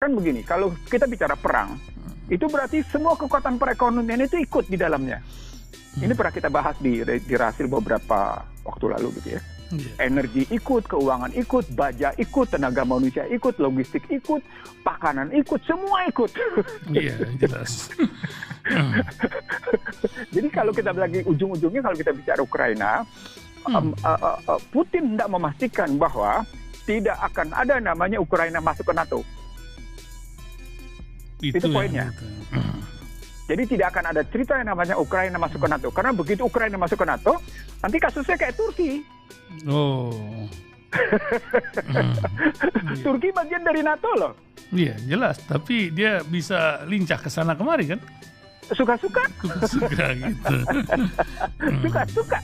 kan begini, kalau kita bicara perang, itu berarti semua kekuatan perekonomian itu ikut di dalamnya. Ini pernah kita bahas di Rasil beberapa waktu lalu gitu ya. Energi ikut, keuangan ikut, baja ikut, tenaga manusia ikut, logistik ikut, pakanan ikut, semua ikut. Iya, jelas. Jadi kalau kita lagi ujung-ujungnya kalau kita bicara Ukraina, Putin tidak memastikan bahwa tidak akan ada namanya Ukraina masuk ke NATO. Itu poinnya. Jadi tidak akan ada cerita yang namanya Ukraina masuk ke NATO. Karena begitu Ukraina masuk ke NATO, nanti kasusnya kayak Turki. Oh. Turki bagian dari NATO loh. Iya, jelas. Tapi dia bisa lincah ke sana kemari kan? Suka-suka. Suka-suka gitu. Suka-suka.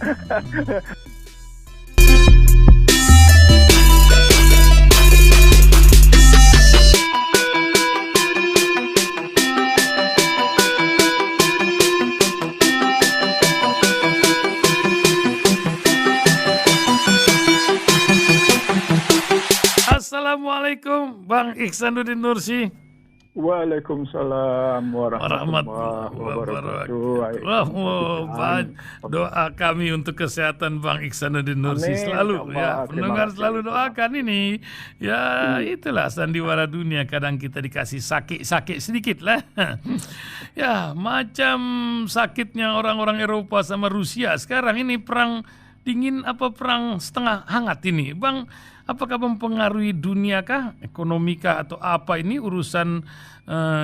Assalamualaikum Bang Iksanuddin Nursi. Waalaikumsalam warahmatullahi wabarakatuh. Doa kami untuk kesehatan Bang Iksanuddin Nursi selalu ya. Pendengar selalu doakan ini. Ya itulah sandiwara dunia, kadang kita dikasih sakit sedikit lah. Ya macam sakitnya orang-orang Eropa sama Rusia. Sekarang ini perang dingin apa perang setengah hangat ini Bang. Apakah mempengaruhi dunia kah, ekonomi kah, atau apa ini urusan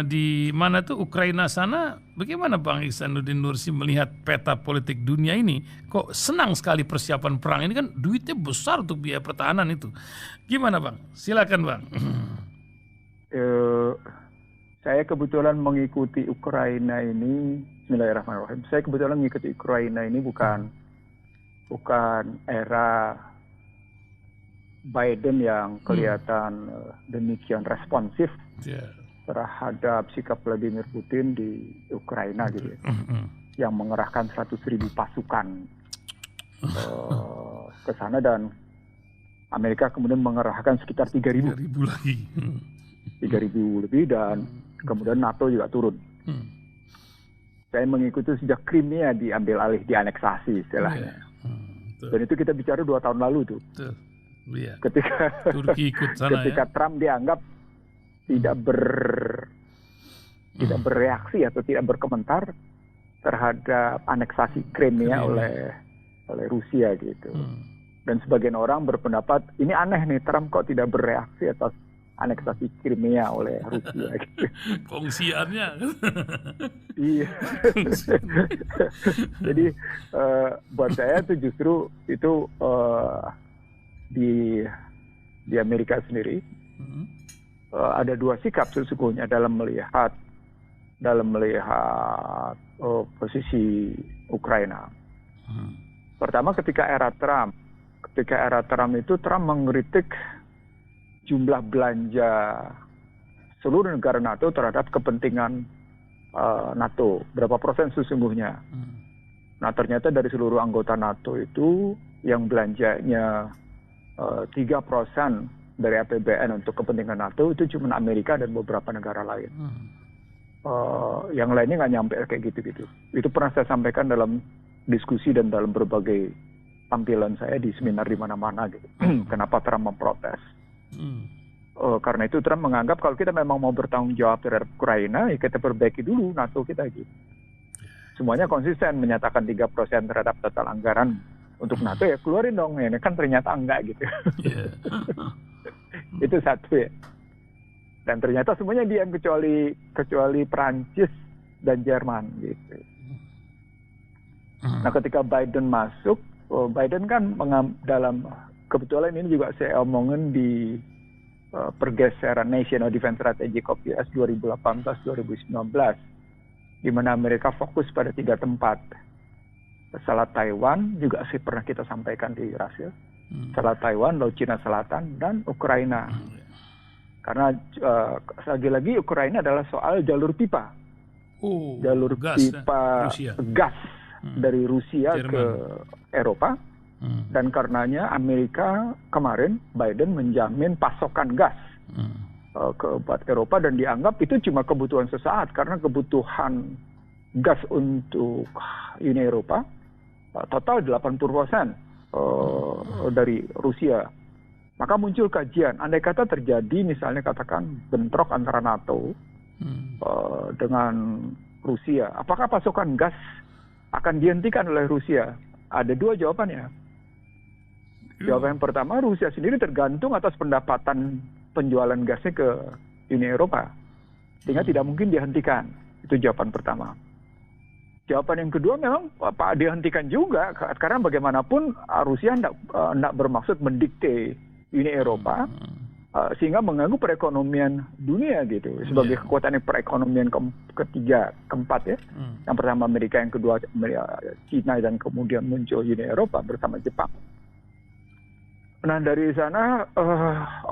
di mana tuh Ukraina sana? Bagaimana Bang Iksanuddin Nursi melihat peta politik dunia ini? Kok senang sekali persiapan perang ini, kan duitnya besar untuk biaya pertahanan itu. Gimana Bang? Silakan Bang. Saya kebetulan mengikuti Ukraina ini, Bismillahirrahmanirrahim. Saya kebetulan mengikuti Ukraina ini bukan era Biden yang kelihatan demikian responsif terhadap sikap Vladimir Putin di Ukraina gitu ya. Yang mengerahkan 100.000 pasukan ke sana, dan Amerika kemudian mengerahkan sekitar 3.000 lagi. 3.000 lebih, dan kemudian NATO juga turun. Saya mengikuti sejak Crimea diambil alih, dianeksasi istilahnya. Dan itu kita bicara 2 tahun lalu tuh. Iya. Ketika Turki ikut sana, ketika ya? Trump dianggap tidak bereaksi atau tidak berkomentar terhadap aneksasi Crimea oleh Rusia gitu. Dan sebagian orang berpendapat ini aneh nih, Trump kok tidak bereaksi atas aneksasi Crimea oleh Rusia gitu. Kongsiannya. Iya. Jadi buat saya itu justru itu di Amerika sendiri ada 2 sikap sesungguhnya dalam melihat posisi Ukraina. Pertama, ketika era Trump itu Trump mengkritik jumlah belanja seluruh negara NATO terhadap kepentingan NATO, berapa persen sesungguhnya. Nah ternyata dari seluruh anggota NATO itu yang belanjanya 3% dari APBN untuk kepentingan NATO itu cuma Amerika dan beberapa negara lain. Yang lainnya nggak nyampe kayak gitu-gitu. Itu pernah saya sampaikan dalam diskusi dan dalam berbagai tampilan saya di seminar di mana-mana gitu. Kenapa Trump memprotes? Karena itu Trump menganggap kalau kita memang mau bertanggung jawab terhadap Ukraina, ya kita perbaiki dulu NATO kita gitu. Semuanya konsisten menyatakan 3% terhadap total anggaran untuk NATO, ya keluarin dong, ini kan ternyata enggak gitu. Itu satu ya. Dan ternyata semuanya diam kecuali Prancis dan Jerman gitu. Nah ketika Biden masuk, Biden kan dalam kebetulan ini juga saya omongin di pergeseran National Defense Strategy COP US 2018-2019, di mana Amerika fokus pada 3 tempat. Selat Taiwan juga sih pernah kita sampaikan di Rasil. Selat Taiwan, Laut Cina Selatan, dan Ukraina. Karena lagi-lagi Ukraina adalah soal jalur pipa. Jalur pipa gas dari Rusia Jerman ke Eropa. Dan karenanya Amerika kemarin, Biden menjamin pasokan gas buat Eropa, dan dianggap itu cuma kebutuhan sesaat karena kebutuhan gas untuk Uni Eropa total 80% dari Rusia. Maka muncul kajian, andai kata terjadi misalnya katakan bentrok antara NATO dengan Rusia, apakah pasokan gas akan dihentikan oleh Rusia? Ada dua jawabannya. Jawaban yang pertama, Rusia sendiri tergantung atas pendapatan penjualan gasnya ke Uni Eropa, sehingga tidak mungkin dihentikan. Itu jawaban pertama. Jawaban yang kedua, memang dihentikan juga, karena bagaimanapun Rusia tidak bermaksud mendikte Uni Eropa, sehingga mengganggu perekonomian dunia gitu. Sebagai kekuatan perekonomian ketiga, keempat ya. Yang pertama Amerika, yang kedua Cina, dan kemudian muncul Uni Eropa bersama Jepang. Nah dari sana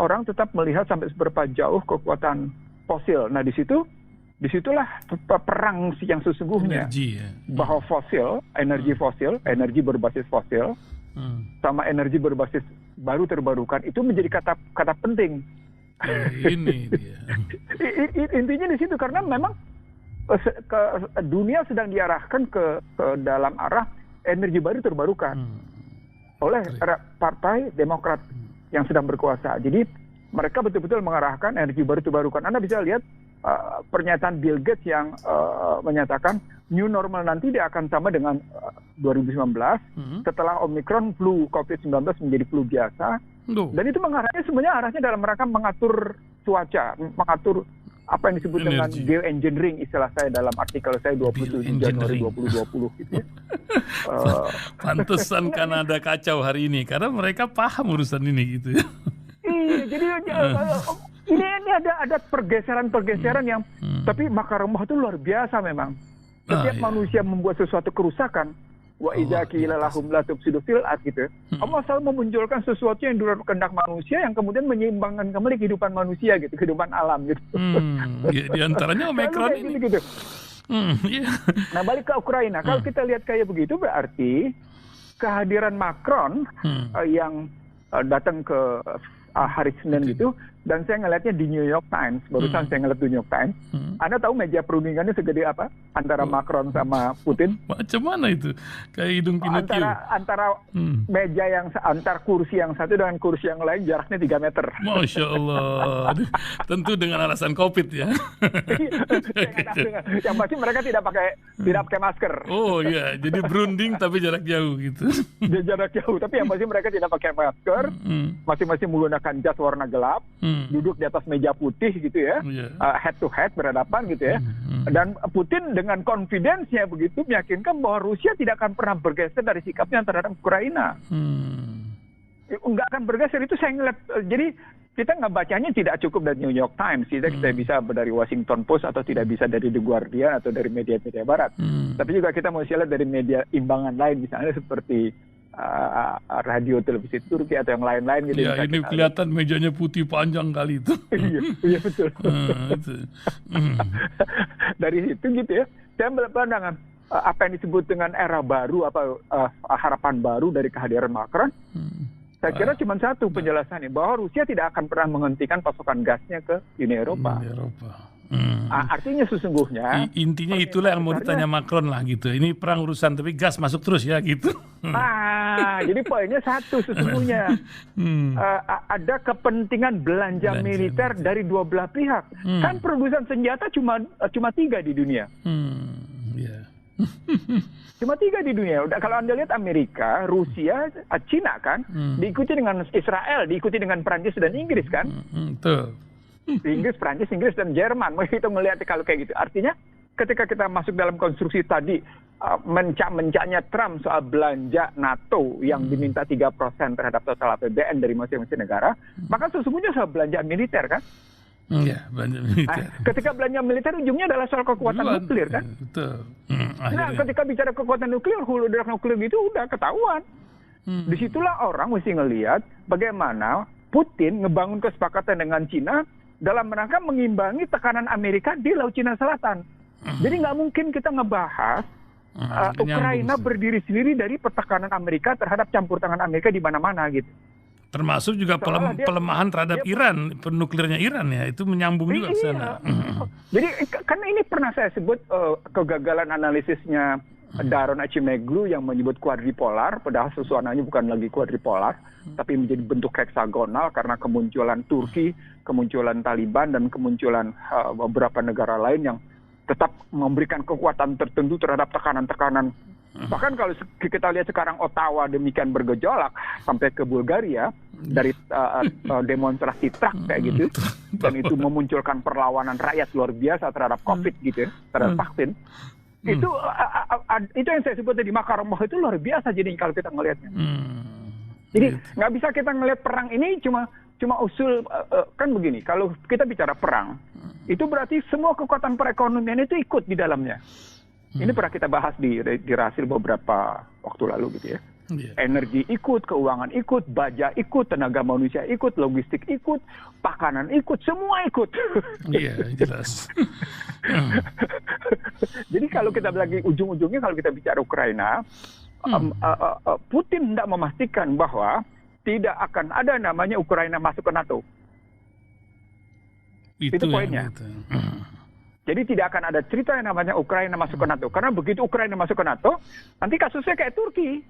orang tetap melihat sampai seberapa jauh kekuatan fosil. Nah disitulah perang yang sesungguhnya. Energi, ya. Bahwa fosil, energi fosil, energi berbasis fosil, sama energi berbasis baru terbarukan itu menjadi kata penting. Ini dia. Intinya di situ, karena memang dunia sedang diarahkan ke dalam arah energi baru terbarukan oleh Partai Demokrat yang sedang berkuasa. Jadi mereka betul-betul mengarahkan energi baru terbarukan. Anda bisa lihat pernyataan Bill Gates yang menyatakan new normal nanti dia akan sama dengan 2019 setelah Omicron, flu COVID-19 menjadi flu biasa. Dan itu mengarahnya sebenarnya arahnya dalam rangka mengatur cuaca, mengatur apa yang disebut dengan geoengineering, istilah saya dalam artikel saya 27 Januari 2020 gitu ya. Pantesan Kanada kacau hari ini karena mereka paham urusan ini gitu ya. Iya, jadi ini ada pergeseran yang tapi makar Allah itu luar biasa memang. Setiap manusia membuat sesuatu kerusakan, wa idza qila lahum la tufsidu fil ard gitu. Allah selalu memunculkan sesuatu yang di luar kehendak manusia yang kemudian menyeimbangkan kembali kehidupan manusia gitu, kehidupan alam gitu. Di antaranya Omicron ini. Gitu. Nah, balik ke Ukraina. Kalau kita lihat kayak begitu, berarti kehadiran Macron yang datang ke hari Senin gitu, dan saya ngelihatnya di New York Times, barusan saya ngeliat di New York Times. Anda tahu meja perundingannya segede apa antara Macron sama Putin? Macam mana itu? Kayak hidung Pinocchio. Antara meja antar kursi yang satu dengan kursi yang lain jaraknya 3 meter. Masya Allah. Tentu dengan alasan COVID ya. Yang pasti mereka tidak pakai masker. Oh iya, jadi berunding tapi jarak jauh gitu. Jarak jauh, tapi yang pasti mereka tidak pakai masker. Masing-masing menggunakan jas warna gelap. Duduk di atas meja putih gitu ya, head to head berhadapan gitu ya. Dan Putin dengan confidence-nya begitu meyakinkan bahwa Rusia tidak akan pernah bergeser dari sikapnya terhadap Ukraina. Nggak akan bergeser, itu saya ngeliat. Jadi kita nggak bacanya tidak cukup dari New York Times, kita bisa dari Washington Post atau tidak bisa dari The Guardian atau dari media-media barat. Tapi juga kita mau lihat dari media imbangan lain, misalnya seperti radio televisi Turki atau yang lain-lain gitu. Ya, ini kelihatan mejanya putih panjang kali itu. Iya betul. Dari situ gitu ya, saya berpandangan apa yang disebut dengan era baru, harapan baru dari kehadiran Macron. Saya kira cuma satu penjelasannya, bahwa Rusia tidak akan pernah menghentikan pasokan gasnya ke Uni Eropa. Artinya sesungguhnya intinya itulah yang mau ditanya Macron lah gitu. Ini perang urusan tapi gas masuk terus ya gitu. Jadi poinnya satu sesungguhnya. Ada kepentingan belanja militer dari dua belah pihak. Kan produsen senjata cuma 3 di dunia. Cuma 3 di dunia. Kalau Anda lihat Amerika, Rusia, Cina kan, diikuti dengan Israel, diikuti dengan Prancis dan Inggris kan. Betul. Inggris, Prancis, Inggris, dan Jerman. Kita melihat kalau kayak gitu. Artinya ketika kita masuk dalam konstruksi tadi, mencak-mencaknya Trump soal belanja NATO yang diminta 3% terhadap total APBN dari masing-masing negara, maka sesungguhnya soal belanja militer kan? Iya, belanja militer. Ketika belanja militer ujungnya adalah soal kekuatan nuklir kan? Betul. Nah, ketika bicara kekuatan nuklir, hulu darat nuklir gitu udah ketahuan. Disitulah orang mesti ngelihat bagaimana Putin ngebangun kesepakatan dengan Cina dalam rangka mengimbangi tekanan Amerika di Laut Cina Selatan. Jadi nggak mungkin kita ngebahas Ukraina berdiri sendiri dari pertekanan Amerika terhadap campur tangan Amerika di mana-mana gitu. Termasuk juga pelemahan terhadap Iran, penuklirnya Iran ya, itu menyambung juga ke sana. Jadi kan ini pernah saya sebut kegagalan analisisnya Daron Acemoglu yang menyebut kuadripolar, padahal susunannya bukan lagi kuadripolar, tapi menjadi bentuk heksagonal karena kemunculan Turki, kemunculan Taliban, dan kemunculan beberapa negara lain yang tetap memberikan kekuatan tertentu terhadap tekanan-tekanan. Bahkan kalau kita lihat sekarang Ottawa demikian bergejolak sampai ke Bulgaria dari demonstrasi truk kayak gitu, dan itu memunculkan perlawanan rakyat luar biasa terhadap COVID gitu ya, terhadap vaksin. Itu yang saya sebut tadi, makar roh itu luar biasa jadi kalau kita ngelihatnya. Jadi nggak bisa kita ngelihat perang ini cuma usul kan begini. Kalau kita bicara perang, itu berarti semua kekuatan perekonomian itu ikut di dalamnya. Ini pernah kita bahas di Rasil beberapa waktu lalu gitu ya. Energi ikut, keuangan ikut, baja ikut, tenaga manusia ikut, logistik ikut, pakanan ikut, semua ikut. Iya, jelas. Jadi kalau kita lagi ujung-ujungnya kalau kita bicara Ukraina, Putin tidak memastikan bahwa tidak akan ada namanya Ukraina masuk ke NATO. Itu poinnya. Jadi tidak akan ada cerita yang namanya Ukraina masuk ke NATO. Karena begitu Ukraina masuk ke NATO, nanti kasusnya kayak Turki.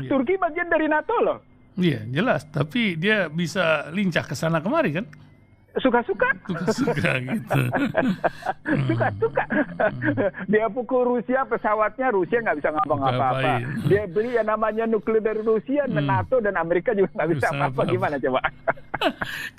Turki bagian dari NATO loh. Iya, jelas. Tapi dia bisa lincah ke sana kemari kan? Suka-suka. Suka-suka gitu. Suka-suka. Dia pukul Rusia, pesawatnya Rusia nggak bisa ngapa-ngapa. Dia beli yang namanya nuklir dari Rusia, dan NATO dan Amerika juga nggak bisa apa-apa. Gimana coba?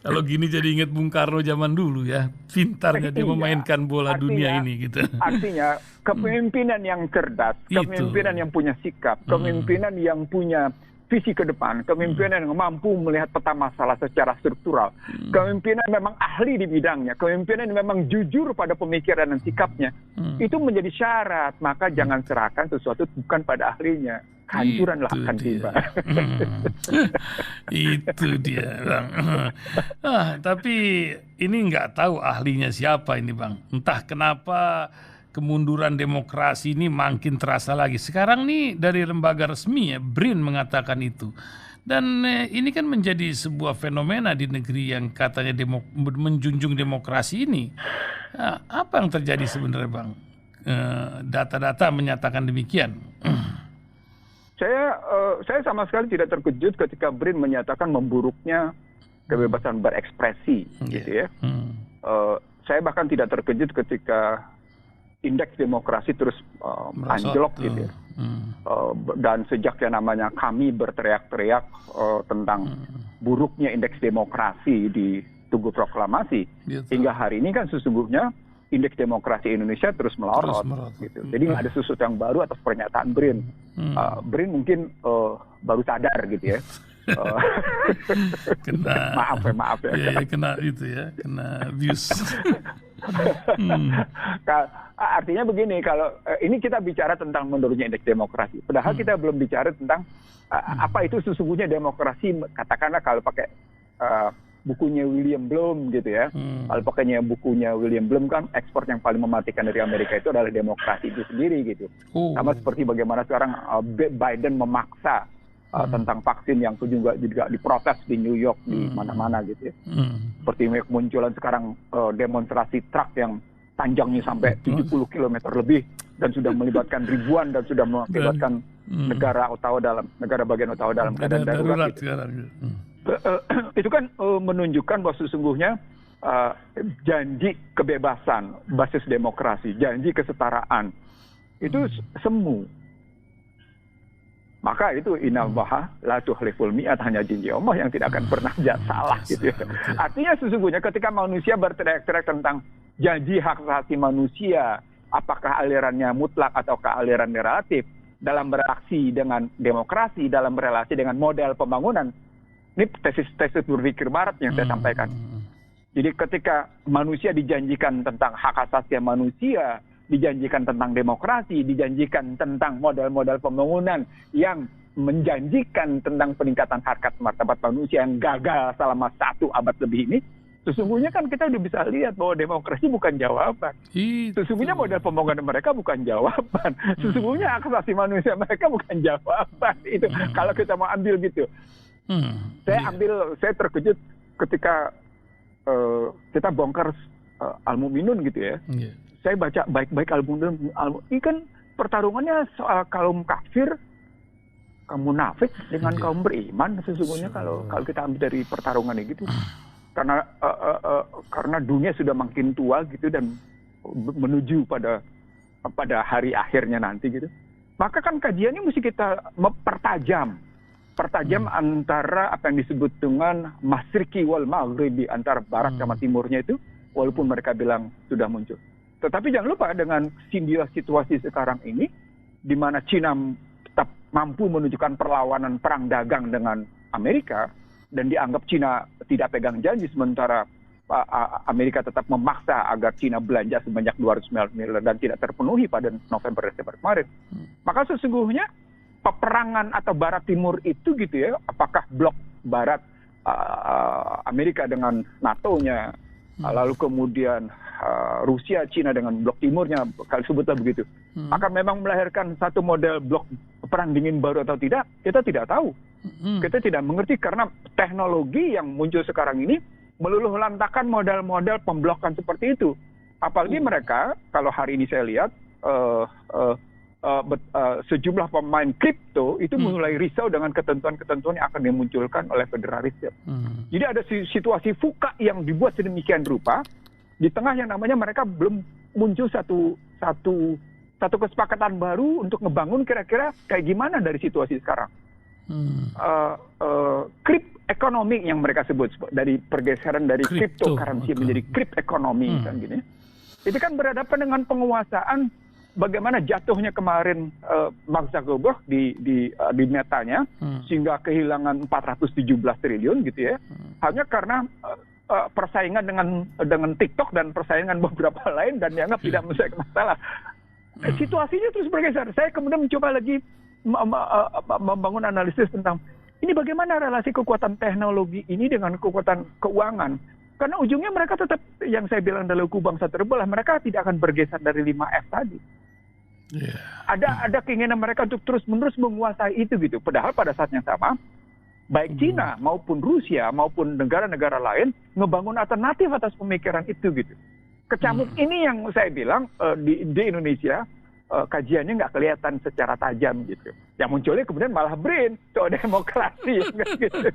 Kalau gini jadi ingat Bung Karno zaman dulu ya. Pintarnya dia memainkan bola dunia ini gitu. Artinya kepemimpinan yang cerdas, kepemimpinan yang punya sikap, kepemimpinan yang punya visi ke depan, kepemimpinan yang mampu melihat peta masalah secara struktural, kepemimpinan memang ahli di bidangnya, kepemimpinan yang memang jujur pada pemikiran dan sikapnya, itu menjadi syarat. Maka jangan serahkan sesuatu bukan pada ahlinya. Hancuranlah akan tiba. Itu dia, Bang. Tapi ini nggak tahu ahlinya siapa ini, Bang. Entah kenapa kemunduran demokrasi ini makin terasa lagi. Sekarang nih dari lembaga resmi ya, BRIN mengatakan itu. Dan ini kan menjadi sebuah fenomena di negeri yang katanya menjunjung demokrasi ini. Nah, apa yang terjadi sebenarnya, Bang? Data-data menyatakan demikian. Saya sama sekali tidak terkejut ketika BRIN menyatakan memburuknya kebebasan berekspresi, gitu ya. Saya bahkan tidak terkejut ketika indeks demokrasi terus anjlok gitu ya. Dan sejak yang namanya kami berteriak-teriak tentang buruknya indeks demokrasi di Tugu Proklamasi, hingga hari ini kan sesungguhnya indeks demokrasi Indonesia terus melorot. Gitu. Jadi nggak ada sesuatu yang baru atas pernyataan BRIN. BRIN mungkin baru sadar gitu ya. Maaf ya. Kena itu ya, kena abuse. Artinya begini, kalau ini kita bicara tentang menurunnya indeks demokrasi, padahal kita belum bicara tentang apa itu sesungguhnya demokrasi. Katakanlah kalau pakai bukunya William Blum gitu ya, kalau pakainya bukunya William Blum kan ekspor yang paling mematikan dari Amerika itu adalah demokrasi itu sendiri gitu. Sama seperti bagaimana sekarang Biden memaksa tentang vaksin yang juga diprotes di New York, di mana-mana gitu ya. Seperti kemunculan sekarang demonstrasi truk yang panjangnya sampai 70 km lebih dan sudah melibatkan ribuan dan sudah melibatkan negara bagian Ottawa dalam keadaan darurat gitu. Itu kan menunjukkan bahwa sesungguhnya janji kebebasan basis demokrasi, janji kesetaraan itu semu. Maka itu innallaha la tuhliful mi'at, hanya janji Allah yang tidak akan pernah salah gitu ya. Artinya sesungguhnya ketika manusia berteriak-teriak tentang janji hak asasi manusia, apakah alirannya mutlak ataukah alirannya relatif dalam bereaksi dengan demokrasi, dalam relasi dengan model pembangunan. Ini tesis berpikir barat yang saya sampaikan. Jadi ketika manusia dijanjikan tentang hak asasi manusia, dijanjikan tentang demokrasi, dijanjikan tentang model-model pembangunan yang menjanjikan tentang peningkatan harkat martabat manusia yang gagal selama 1 abad lebih ini, Sesungguhnya kan kita udah bisa lihat bahwa demokrasi bukan jawaban. Sesungguhnya model pembangunan mereka bukan jawaban. Sesungguhnya hak asasi manusia mereka bukan jawaban. Itu kalau kita mau ambil gitu. Saya terkejut ketika kita bongkar Al-Mu'minun gitu ya. Saya baca baik-baik Al-Mu'minun. Ini kan pertarungannya soal kaum kafir, kaum munafik dengan kaum beriman. Sesungguhnya kalau kita ambil dari pertarungan gitu. Karena dunia sudah makin tua gitu dan menuju pada hari akhirnya nanti gitu. Maka kan kajiannya mesti kita pertajam antara apa yang disebut dengan masyriki wal maghribi, antara barat sama timurnya itu, walaupun mereka bilang sudah muncul. Tetapi jangan lupa dengan situasi sekarang ini, di mana Cina tetap mampu menunjukkan perlawanan perang dagang dengan Amerika, dan dianggap Cina tidak pegang janji, sementara Amerika tetap memaksa agar Cina belanja sebanyak 200 miliar dan tidak terpenuhi pada November-Desember kemarin. Maka sesungguhnya peperangan atau Barat Timur itu gitu ya, apakah blok Barat Amerika dengan NATO-nya, lalu kemudian Rusia, Cina dengan blok Timurnya, kalau sebutlah begitu, akan memang melahirkan satu model blok perang dingin baru atau tidak, kita tidak tahu. Kita tidak mengerti karena teknologi yang muncul sekarang ini meluluh lantakan model-model pemblokan seperti itu. Apalagi mereka, kalau hari ini saya lihat, sejumlah pemain kripto itu mulai risau dengan ketentuan-ketentuan yang akan dimunculkan oleh Federal Reserve. Jadi ada situasi fuka yang dibuat sedemikian rupa, di tengah yang namanya mereka belum muncul satu kesepakatan baru untuk ngebangun kira-kira kayak gimana dari situasi sekarang. Krip ekonomi yang mereka sebut, dari pergeseran dari cryptocurrency menjadi krip ekonomi kan gini. Itu kan berhadapan dengan penguasaan bagaimana jatuhnya kemarin Mark Zuckerberg di Metanya, sehingga kehilangan 417 triliun gitu ya. Hanya karena persaingan dengan TikTok dan persaingan beberapa lain dan dianggap tidak menyelesaikan masalah. Situasinya terus bergeser. Saya kemudian mencoba lagi membangun analisis tentang ini bagaimana relasi kekuatan teknologi ini dengan kekuatan keuangan. Karena ujungnya mereka tetap, yang saya bilang dalam hukum bangsa terbelah, mereka tidak akan bergeser dari 5F tadi. Ada keinginan mereka untuk terus-menerus menguasai itu gitu. Padahal pada saat yang sama, baik Cina maupun Rusia maupun negara-negara lain ngebangun alternatif atas pemikiran itu gitu. Kecamuk ini yang saya bilang di Indonesia kajiannya nggak kelihatan secara tajam gitu. Yang munculnya kemudian malah BRIN, soal demokrasi gitu.